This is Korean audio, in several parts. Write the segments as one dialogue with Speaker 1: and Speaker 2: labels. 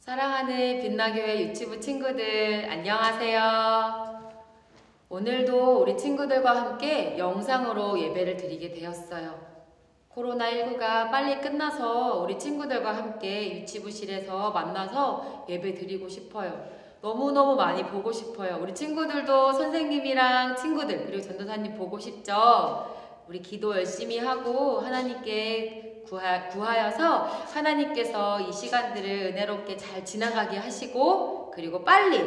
Speaker 1: 사랑하는 빛나교회 유치부 친구들 안녕하세요. 오늘도 우리 친구들과 함께 영상으로 예배를 드리게 되었어요. 코로나19가 빨리 끝나서 우리 친구들과 함께 유치부실에서 만나서 예배 드리고 싶어요. 너무너무 많이 보고 싶어요. 우리 친구들도 선생님이랑 친구들 그리고 전도사님 보고 싶죠? 우리 기도 열심히 하고 하나님께 구하여서 하나님께서 이 시간들을 은혜롭게 잘 지나가게 하시고 그리고 빨리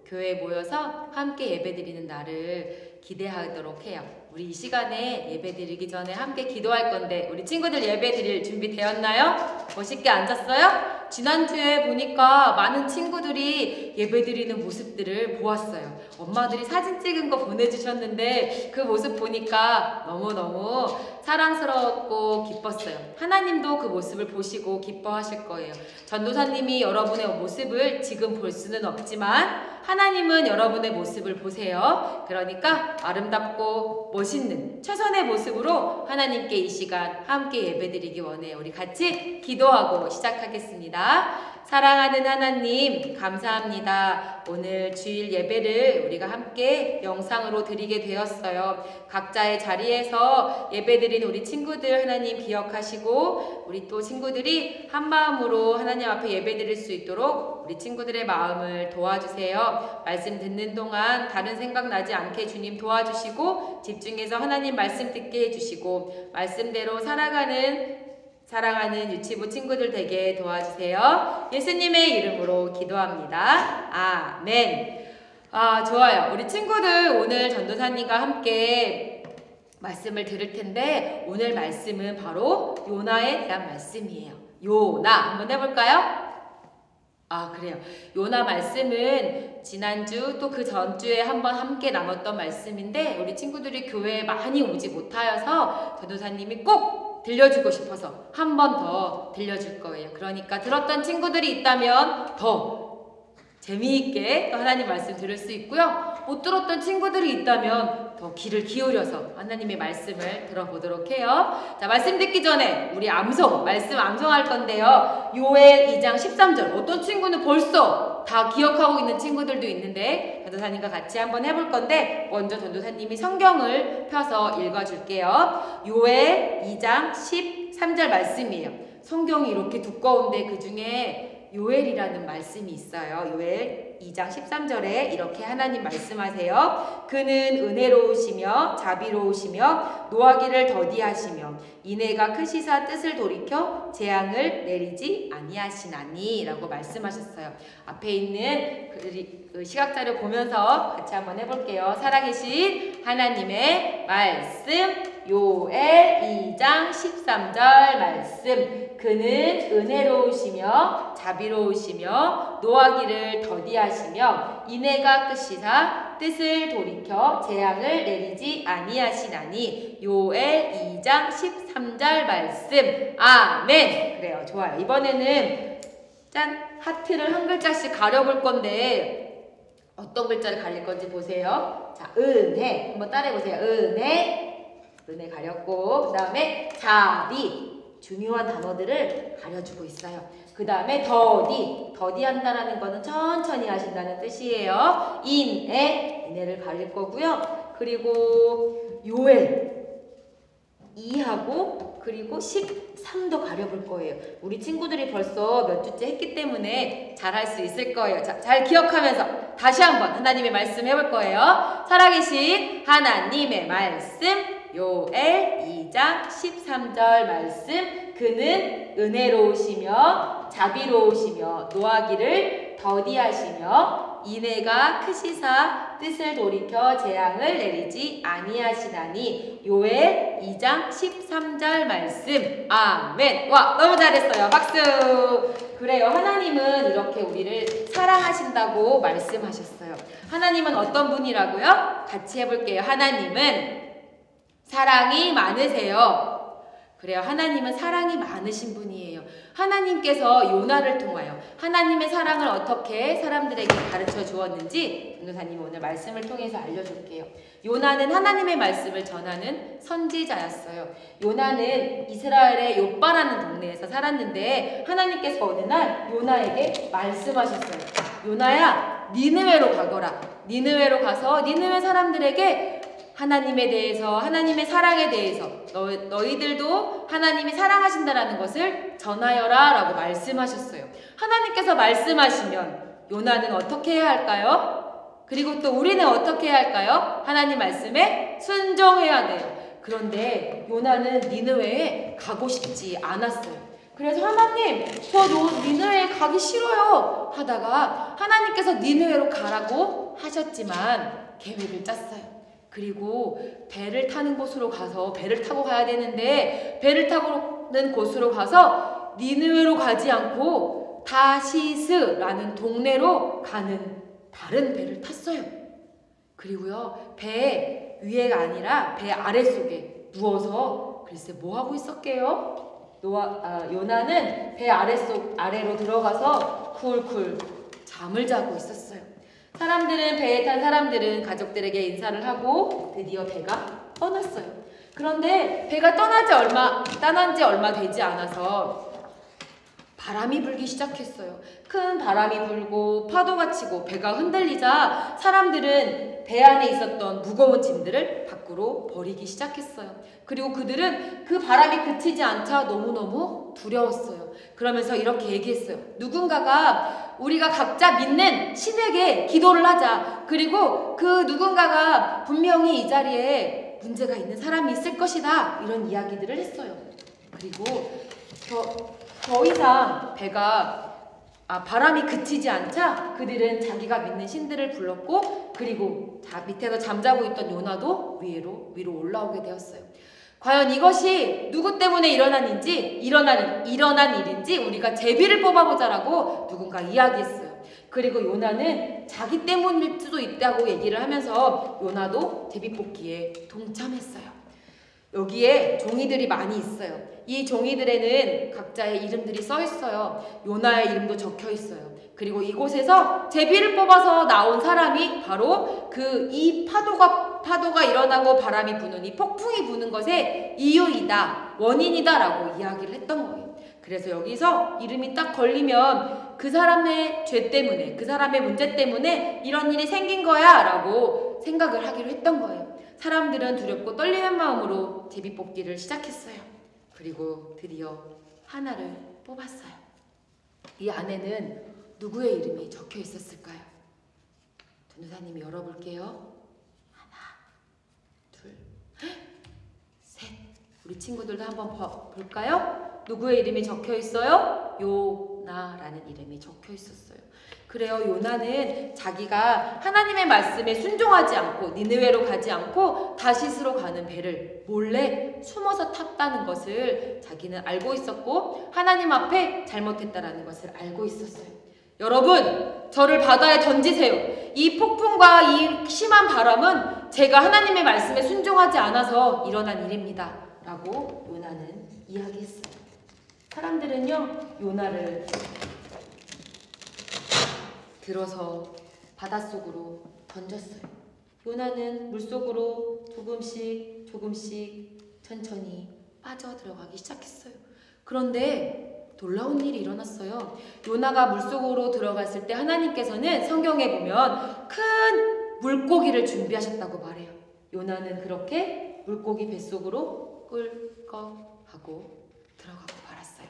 Speaker 1: 교회에 모여서 함께 예배드리는 날을 기대하도록 해요. 우리 이 시간에 예배드리기 전에 함께 기도할 건데 우리 친구들 예배드릴 준비 되었나요? 멋있게 앉았어요? 지난주에 보니까 많은 친구들이 예배드리는 모습들을 보았어요. 엄마들이 사진 찍은 거 보내주셨는데 그 모습 보니까 너무너무 사랑스럽고 기뻤어요. 하나님도 그 모습을 보시고 기뻐하실 거예요. 전도사님이 여러분의 모습을 지금 볼 수는 없지만 하나님은 여러분의 모습을 보세요. 그러니까 아름답고 멋있는 최선의 모습으로 하나님께 이 시간 함께 예배드리기 원해요. 우리 같이 기도하고 시작하겠습니다. 사랑하는 하나님 감사합니다. 오늘 주일 예배를 우리가 함께 영상으로 드리게 되었어요. 각자의 자리에서 예배드린 우리 친구들 하나님 기억하시고 우리 또 친구들이 한마음으로 하나님 앞에 예배드릴 수 있도록 우리 친구들의 마음을 도와주세요. 말씀 듣는 동안 다른 생각 나지 않게 주님 도와주시고 집중해서 하나님 말씀 듣게 해주시고 말씀대로 사랑하는 유치부 친구들 되게 도와주세요. 예수님의 이름으로 기도합니다. 아멘. 좋아요. 우리 친구들 오늘 전도사님과 함께 말씀을 들을 텐데 오늘 말씀은 바로 요나에 대한 말씀이에요. 요나 한번 해볼까요? 그래요. 요나 말씀은 지난주 또 그 전주에 한번 함께 나눴던 말씀인데 우리 친구들이 교회에 많이 오지 못하여서 전도사님이 꼭 들려주고 싶어서 한 번 더 들려줄 거예요. 그러니까 들었던 친구들이 있다면 더 재미있게 또 하나님 말씀 들을 수 있고요. 못 들었던 친구들이 있다면 더 귀를 기울여서 하나님의 말씀을 들어보도록 해요. 자, 말씀 듣기 전에 우리 말씀 암송할 건데요. 요엘 2장 13절 어떤 친구는 벌써 다 기억하고 있는 친구들도 있는데 전도사님과 같이 한번 해볼 건데 먼저 전도사님이 성경을 펴서 읽어줄게요. 요엘 2장 13절 말씀이에요. 성경이 이렇게 두꺼운데 그 중에 요엘이라는 말씀이 있어요. 요엘 2장 13절에 이렇게 하나님 말씀하세요. 그는 은혜로우시며 자비로우시며 노하기를 더디하시며 이내가 크시사 뜻을 돌이켜 재앙을 내리지 아니하시나니 라고 말씀하셨어요. 앞에 있는 그 시각자료 보면서 같이 한번 해볼게요. 살아계신 하나님의 말씀 요엘 2장 13절 말씀 그는 은혜로우시며 자비로우시며 노하기를 더디하시며 이내가 끝이사 뜻을 돌이켜 재앙을 내리지 아니하시나니 요엘 2장 13절 말씀 아멘. 그래요. 좋아요. 이번에는 짠 하트를 한 글자씩 가려볼 건데 어떤 글자를 가릴 건지 보세요. 자, 은혜 한번 따라해보세요. 은혜 가렸고 그 다음에 자비 중요한 단어들을 가려주고 있어요. 그 다음에 더디한다라는 거는 천천히 하신다는 뜻이에요. 인애를 가릴 거고요. 그리고 요엘 2하고 그리고 13도 가려볼 거예요. 우리 친구들이 벌써 몇 주째 했기 때문에 잘할 수 있을 거예요. 자, 잘 기억하면서 다시 한번 하나님의 말씀 해볼 거예요. 살아계신 하나님의 말씀 요엘 2장 13절 말씀 그는 은혜로우시며 자비로우시며 노하기를 더디하시며 이내가 크시사 뜻을 돌이켜 재앙을 내리지 아니하시나니 요엘 2장 13절 말씀 아멘. 와 너무 잘했어요. 박수. 그래요. 하나님은 이렇게 우리를 사랑하신다고 말씀하셨어요. 하나님은 어떤 분이라고요? 같이 해볼게요. 하나님은 사랑이 많으세요. 그래요. 하나님은 사랑이 많으신 분이에요. 하나님께서 요나를 통하여 하나님의 사랑을 어떻게 사람들에게 가르쳐 주었는지 전도사님이 오늘 말씀을 통해서 알려줄게요. 요나는 하나님의 말씀을 전하는 선지자였어요. 요나는 이스라엘의 욥바라는 동네에서 살았는데 하나님께서 어느 날 요나에게 말씀하셨어요. 요나야, 니느웨로 가거라. 니느웨로 가서 니느웨 사람들에게 하나님에 대해서, 하나님의 사랑에 대해서 너희들도 하나님이 사랑하신다라는 것을 전하여라 라고 말씀하셨어요. 하나님께서 말씀하시면 요나는 어떻게 해야 할까요? 그리고 또 우리는 어떻게 해야 할까요? 하나님 말씀에 순종해야 돼요. 그런데 요나는 니느웨에 가고 싶지 않았어요. 그래서 하나님, 저 니느웨에 가기 싫어요 하다가 하나님께서 니느웨로 가라고 하셨지만 계획을 짰어요. 그리고 배를 타는 곳으로 가서 배를 타고 가야 되는데 배를 타고는 곳으로 가서 니느웨로 가지 않고 다시스라는 동네로 가는 다른 배를 탔어요. 그리고요, 배 위에가 아니라 배 아래속에 누워서 글쎄 뭐 하고 있었게요? 요나는 배 아래로 들어가서 쿨쿨 잠을 자고 있었어요. 배에 탄 사람들은 가족들에게 인사를 하고 드디어 배가 떠났어요. 그런데 배가 떠난 지 얼마 되지 않아서 바람이 불기 시작했어요. 큰 바람이 불고 파도가 치고 배가 흔들리자 사람들은 배 안에 있었던 무거운 짐들을 밖으로 버리기 시작했어요. 그리고 그들은 그 바람이 그치지 않자 너무너무 두려웠어요. 그러면서 이렇게 얘기했어요. 누군가가 우리가 각자 믿는 신에게 기도를 하자. 그리고 그 누군가가 분명히 이 자리에 문제가 있는 사람이 있을 것이다. 이런 이야기들을 했어요. 그리고 더 이상 바람이 그치지 않자 그들은 자기가 믿는 신들을 불렀고 그리고 밑에서 잠자고 있던 요나도 위로 올라오게 되었어요. 과연 이것이 누구 때문에 일어난 일인지 우리가 제비를 뽑아보자라고 누군가 이야기했어요. 그리고 요나는 자기 때문일 수도 있다고 얘기를 하면서 요나도 제비 뽑기에 동참했어요. 여기에 종이들이 많이 있어요. 이 종이들에는 각자의 이름들이 써 있어요. 요나의 이름도 적혀 있어요. 그리고 이곳에서 제비를 뽑아서 나온 사람이 바로 이 파도가 일어나고 바람이 부는 이 폭풍이 부는 것의 이유이다, 원인이다 라고 이야기를 했던 거예요. 그래서 여기서 이름이 딱 걸리면 그 사람의 죄 때문에, 그 사람의 문제 때문에 이런 일이 생긴 거야 라고 생각을 하기로 했던 거예요. 사람들은 두렵고 떨리는 마음으로 제비 뽑기를 시작했어요. 그리고 드디어 하나를 뽑았어요. 이 안에는 누구의 이름이 적혀 있었을까요? 전도사님이 열어볼게요. 하나, 둘, 셋. 우리 친구들도 한번 볼까요? 누구의 이름이 적혀 있어요? 요나라는 이름이 적혀 있었어요. 그래요. 요나는 자기가 하나님의 말씀에 순종하지 않고 니느웨로 가지 않고 다시스로 가는 배를 몰래 숨어서 탔다는 것을 자기는 알고 있었고 하나님 앞에 잘못했다라는 것을 알고 있었어요. 여러분, 저를 바다에 던지세요. 이 폭풍과 이 심한 바람은 제가 하나님의 말씀에 순종하지 않아서 일어난 일입니다. 라고 요나는 이야기했어요. 사람들은요, 요나를 들어서 바닷속으로 던졌어요. 요나는 물속으로 조금씩 천천히 빠져들어가기 시작했어요. 그런데 놀라운 일이 일어났어요. 요나가 물속으로 들어갔을 때 하나님께서는 성경에 보면 큰 물고기를 준비하셨다고 말해요. 요나는 그렇게 물고기 뱃속으로 꿀꺽하고 들어가고 말았어요.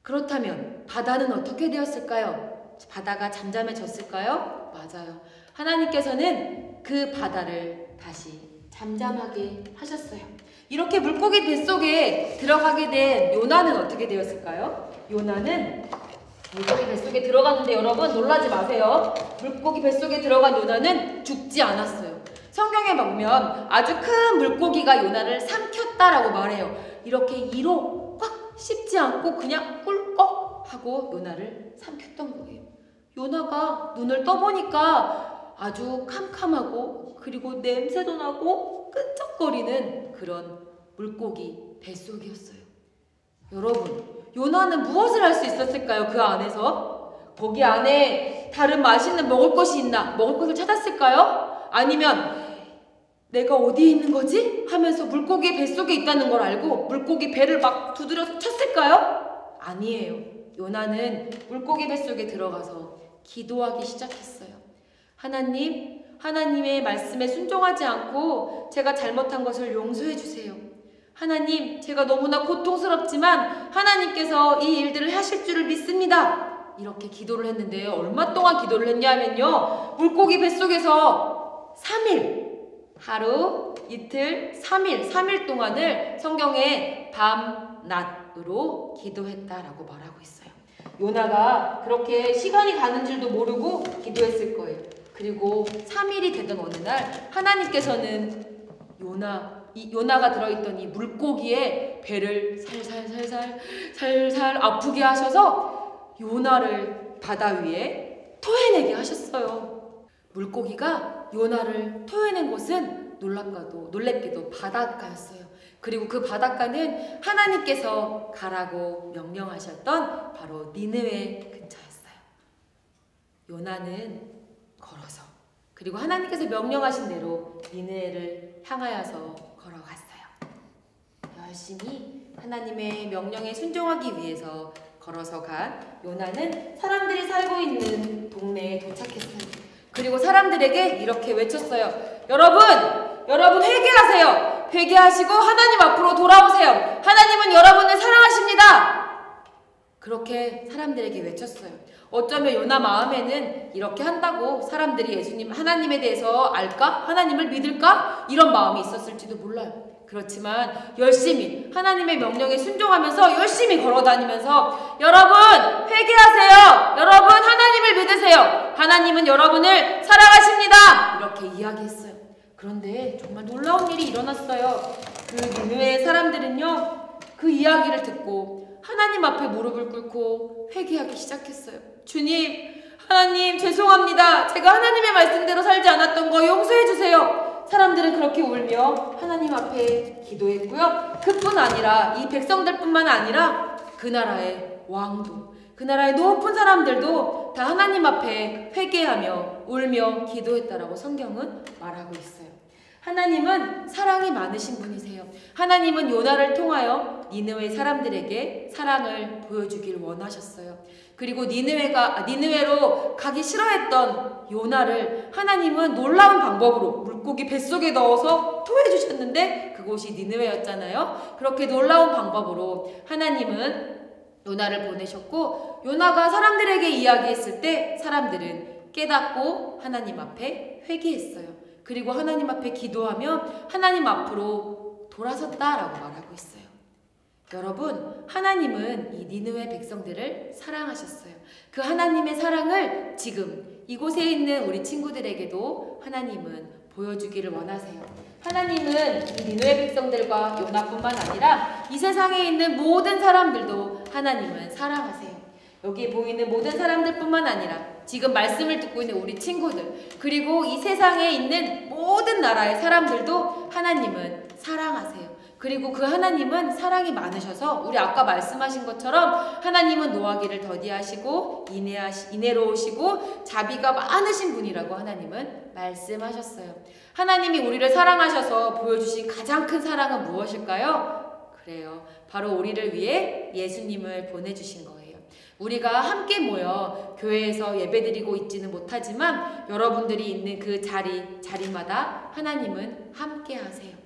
Speaker 1: 그렇다면 바다는 어떻게 되었을까요? 바다가 잠잠해졌을까요? 맞아요. 하나님께서는 그 바다를 다시 잠잠하게 하셨어요. 이렇게 물고기 뱃속에 들어가게 된 요나는 어떻게 되었을까요? 요나는 물고기 뱃속에 들어갔는데 여러분 놀라지 마세요. 물고기 뱃속에 들어간 요나는 죽지 않았어요. 성경에 보면 아주 큰 물고기가 요나를 삼켰다라고 말해요. 이렇게 이로 꽉 씹지 않고 그냥 꿀꺽 하고 요나를 삼켰던 거예요. 요나가 눈을 떠보니까 아주 캄캄하고 그리고 냄새도 나고 끈적거리는 그런 물고기 뱃속이었어요. 여러분, 요나는 무엇을 할 수 있었을까요? 그 안에서? 거기 안에 다른 맛있는 먹을 것이 있나? 먹을 것을 찾았을까요? 아니면 내가 어디에 있는 거지? 하면서 물고기 뱃속에 있다는 걸 알고 물고기 배를 막 두드려서 쳤을까요? 아니에요. 요나는 물고기 뱃속에 들어가서 기도하기 시작했어요. 하나님, 하나님의 말씀에 순종하지 않고 제가 잘못한 것을 용서해 주세요. 하나님, 제가 너무나 고통스럽지만 하나님께서 이 일들을 하실 줄을 믿습니다. 이렇게 기도를 했는데 얼마 동안 기도를 했냐면요. 물고기 뱃속에서 3일, 하루, 이틀, 3일 동안을 성경에 밤, 낮으로 기도했다라고 말하고 있어요. 요나가 그렇게 시간이 가는 줄도 모르고 기도했을 거예요. 그리고 3일이 되던 어느 날 하나님께서는 요나가 들어있던 이 물고기의 배를 살살 아프게 하셔서 요나를 바다 위에 토해내게 하셨어요. 물고기가 요나를 토해낸 곳은 놀랍게도 바닷가였어요. 그리고 그 바닷가는 하나님께서 가라고 명령하셨던 바로 니느웨 근처였어요. 요나는 걸어서, 그리고 하나님께서 명령하신 대로 니느웨를 향하여서 걸어갔어요. 열심히 하나님의 명령에 순종하기 위해서 걸어서 간 요나는 사람들이 살고 있는 동네에 도착했어요. 그리고 사람들에게 이렇게 외쳤어요. 여러분 회개하세요. 회개하시고 하나님 앞으로 돌아오세요. 하나님은 여러분을 사랑하십니다. 그렇게 사람들에게 외쳤어요. 어쩌면 요나 마음에는 이렇게 한다고 사람들이 예수님, 하나님에 대해서 알까? 하나님을 믿을까? 이런 마음이 있었을지도 몰라요. 그렇지만 열심히 하나님의 명령에 순종하면서 열심히 걸어다니면서 여러분 회개하세요. 여러분 하나님을 믿으세요. 하나님은 여러분을 사랑하십니다. 이렇게 이야기했어요. 그런데 정말 놀라운 일이 일어났어요. 그 니느웨 사람들은요, 그 이야기를 듣고 하나님 앞에 무릎을 꿇고 회개하기 시작했어요. 주님, 하나님 죄송합니다. 제가 하나님의 말씀대로 살지 않았던 거 용서해 주세요. 사람들은 그렇게 울며 하나님 앞에 기도했고요. 그뿐 아니라 이 백성들뿐만 아니라 그 나라의 왕도, 그 나라의 높은 사람들도 다 하나님 앞에 회개하며 울며 기도했다라고 성경은 말하고 있어요. 하나님은 사랑이 많으신 분이세요. 하나님은 요나를 통하여 니느웨 사람들에게 사랑을 보여주길 원하셨어요. 그리고 니느웨로 가기 싫어했던 요나를 하나님은 놀라운 방법으로 물고기 뱃속에 넣어서 토해주셨는데 그곳이 니느웨였잖아요. 그렇게 놀라운 방법으로 하나님은 요나를 보내셨고, 요나가 사람들에게 이야기했을 때 사람들은 깨닫고 하나님 앞에 회개했어요. 그리고 하나님 앞에 기도하며 하나님 앞으로 돌아섰다라고 말하고 있어요. 여러분, 하나님은 이 니느웨 백성들을 사랑하셨어요. 그 하나님의 사랑을 지금 이곳에 있는 우리 친구들에게도 하나님은 보여주기를 원하세요. 하나님은 이 니느웨 백성들과 요나뿐만 아니라 이 세상에 있는 모든 사람들도 하나님은 사랑하세요. 여기 보이는 모든 사람들뿐만 아니라 지금 말씀을 듣고 있는 우리 친구들, 그리고 이 세상에 있는 모든 나라의 사람들도 하나님은 사랑하세요. 그리고 그 하나님은 사랑이 많으셔서 우리 아까 말씀하신 것처럼 하나님은 노하기를 더디하시고 인애로우시고 자비가 많으신 분이라고 하나님은 말씀하셨어요. 하나님이 우리를 사랑하셔서 보여주신 가장 큰 사랑은 무엇일까요? 그래요. 바로 우리를 위해 예수님을 보내주신 거예요. 우리가 함께 모여 교회에서 예배드리고 있지는 못하지만 여러분들이 있는 그 자리마다 하나님은 함께 하세요.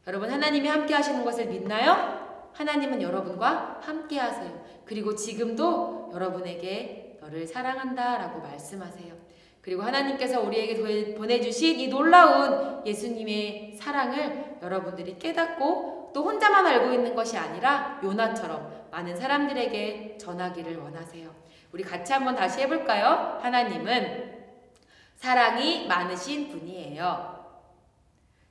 Speaker 1: 여러분, 하나님이 함께 하시는 것을 믿나요? 하나님은 여러분과 함께 하세요. 그리고 지금도 여러분에게 너를 사랑한다 라고 말씀하세요. 그리고 하나님께서 우리에게 보내주신 이 놀라운 예수님의 사랑을 여러분들이 깨닫고 또 혼자만 알고 있는 것이 아니라 요나처럼 많은 사람들에게 전하기를 원하세요. 우리 같이 한번 다시 해볼까요? 하나님은 사랑이 많으신 분이에요.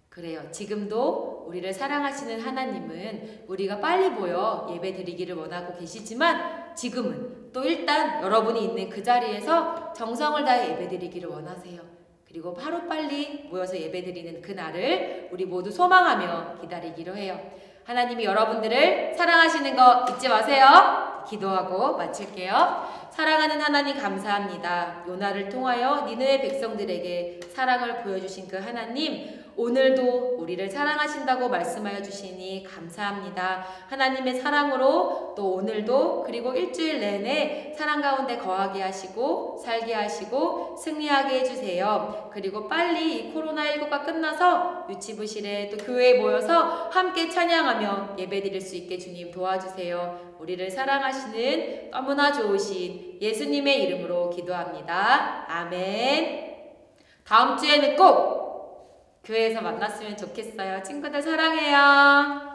Speaker 1: 그래요. 지금도 우리를 사랑하시는 하나님은 우리가 빨리 모여 예배 드리기를 원하고 계시지만 지금은 또 일단 여러분이 있는 그 자리에서 정성을 다해 예배 드리기를 원하세요. 그리고 하루빨리 모여서 예배 드리는 그날을 우리 모두 소망하며 기다리기로 해요. 하나님이 여러분들을 사랑하시는 거 잊지 마세요. 기도하고 마칠게요. 사랑하는 하나님 감사합니다. 요나를 통하여 니느웨 백성들에게 사랑을 보여주신 그 하나님, 오늘도 우리를 사랑하신다고 말씀하여 주시니 감사합니다. 하나님의 사랑으로 또 오늘도 그리고 일주일 내내 사랑 가운데 거하게 하시고 살게 하시고 승리하게 해주세요. 그리고 빨리 이 코로나19가 끝나서 유치부실에 또 교회에 모여서 함께 찬양하며 예배드릴 수 있게 주님 도와주세요. 우리를 사랑하시는 너무나 좋으신 예수님의 이름으로 기도합니다. 아멘. 다음 주에는 꼭 교회에서 만났으면 좋겠어요. 친구들 사랑해요.